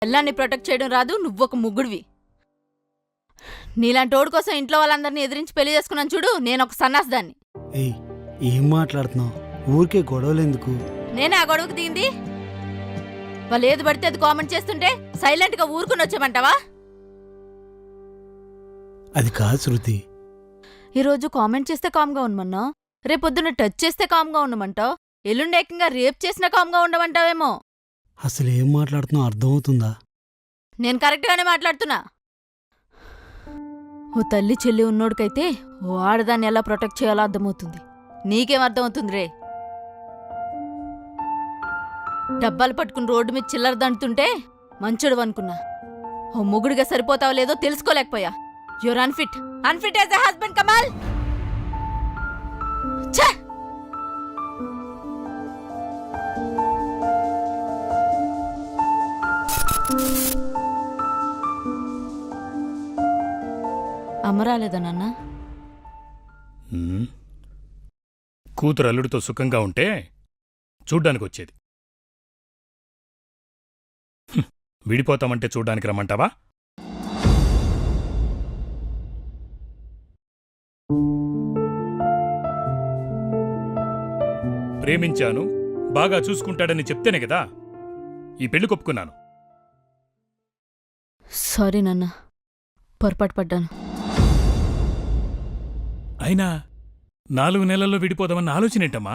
పిల్లాన్ని ప్రొటెక్ట్ చేయడం రాదు, నువ్వొక ముగ్గుడివి. నీలాంటి ఓడి కోసం ఇంట్లో వాళ్ళందరినీ ఎదిరించి పెళ్లి చేసుకున్నాను చూడు, నేనొక సన్నాసిదాన్ని. ఏయ్, ఏం మాట్లాడుతున్నావు? ఊరికే గొడవలు ఎందుకు? నేనే ఆ గొడవకు దిగింది. వాళ్ళు ఏది పడితే అది కామెంట్ చేస్తుంటే సైలెంట్ గా ఊరుకుని వచ్చామంటావా? అది కాదు శృతి. ఈరోజు కామెంట్ చేస్తే కామ్గా ఉండమన్నా, రేపొద్దున టచ్ చేస్తే కామ్గా ఉండమంటావు, ఎల్లుండేకంగా రేప్ చేసినా కామ్గా ఉండమంటావేమో. అసలు ఏం మాట్లాడుతున్నావు అర్థమవుతుందా? నేను కరెక్ట్గానే మాట్లాడుతున్నా. ఓ తల్లి చెల్లి ఉన్నోడికైతే ఓ ఆడదాన్ని ఎలా ప్రొటెక్ట్ చేయాలో అర్థమవుతుంది. నీకేం అర్థమవుతుంది రే? డబ్బాలు పట్టుకుని రోడ్డు మీద చిల్లర దండుతుంటే మంచోడు అనుకున్నా. ఓ మొగుడిగా సరిపోతావో లేదో తెలుసుకోలేకపోయా. You're unfit as a husband Kamal. ఛే! అమ్మ రాలేదా నాన్న? కూతురు అల్లుడితో సుఖంగా ఉంటే చూడ్డానికి వచ్చేది. విడిపోతామంటే చూడ్డానికి రమ్మంటావా? ప్రేమించాను, బాగా చూసుకుంటాడని చెప్తేనే కదా ఈ పెళ్లి కొప్పుకున్నాను. సారీ నాన్న, పొరపాటు పడ్డాను. అయినా 4 నెలల్లో విడిపోదామన్న ఆలోచనేంటమ్మా?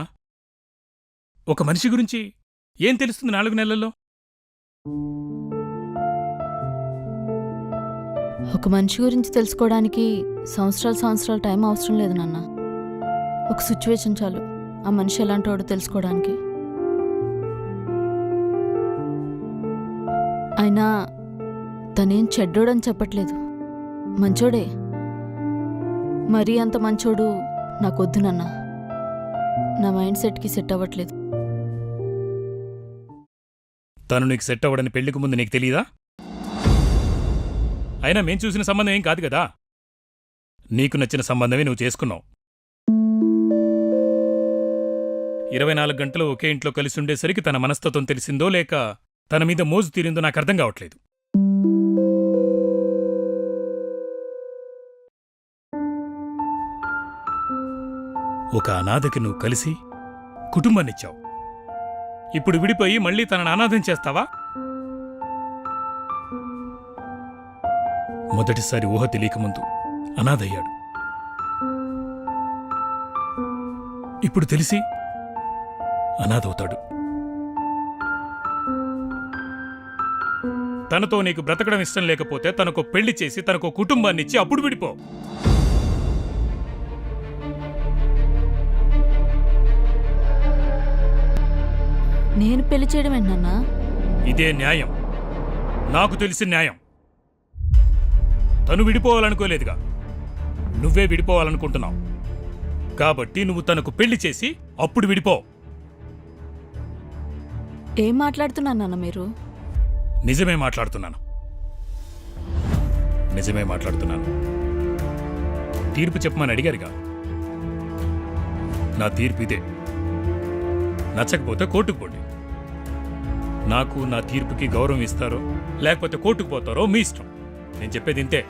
ఒక మనిషి గురించి ఏం తెలుస్తుంది 4 నెలల్లో? ఒక మనిషి గురించి తెలుసుకోవడానికి సంవత్సరాలు టైం అవసరం లేదు నాన్న. ఒక సిచ్యువేషన్ చాలు ఆ మనిషి ఎలాంటోడో తెలుసుకోవడానికి. అయినా తనేం చెడ్డోడని చెప్పట్లేదు, మంచోడే. మరీ అంత మంచోడు నాకొద్దు నాన్న. నా మైండ్ సెట్కి సెట్ అవ్వట్లేదు. తను నీకు సెట్ అవ్వడని పెళ్లికి ముందు నీకు తెలీదా? అయినా మేం చూసిన సంబంధం ఏం కాదు కదా. నీకు నచ్చిన సంబంధమే నువ్వు చేసుకున్నావు. 24 గంటలు ఒకే ఇంట్లో కలిసి ఉండేసరికి తన మనస్తత్వం తెలిసిందో లేక తన మీద మోజు తీరిందో నాకు అర్థం కావట్లేదు. ఒక అనాథకి నువ్వు కలిసి కుటుంబాన్నిచ్చావు. ఇప్పుడు విడిపోయి మళ్ళీ తనను అనాథం చేస్తావా? మొదటిసారి ఊహ తెలియకముందు అనాథయ్యాడు. ఇప్పుడు తెలిసి అనాథవుతాడు. తనతో నీకు బ్రతకడం ఇష్టం లేకపోతే తనకు పెళ్లి చేసి తనకు కుటుంబాన్నిచ్చి అప్పుడు విడిపో. నేను పెళ్లి చేయడం ఏంటన్నా? ఇదే న్యాయం, నాకు తెలిసిన న్యాయం. తను విడిపోవాలనుకోలేదుగా, నువ్వే విడిపోవాలనుకుంటున్నావు. కాబట్టి నువ్వు తనకు పెళ్లి చేసి అప్పుడు విడిపో. ఏం మాట్లాడుతున్నానన్న మీరు? నిజమే మాట్లాడుతున్నాను. తీర్పు చెప్పమని అడిగారుగా, నా తీర్పు ఇదే. నచ్చకపోతే కోర్టుకు పోండి. నాకు నా తీర్పుకి గౌరవం ఇస్తారో లేకపోతే కోర్టుకు పోతారో మీ ఇష్టం. నేను చెప్పేది ఇంతే.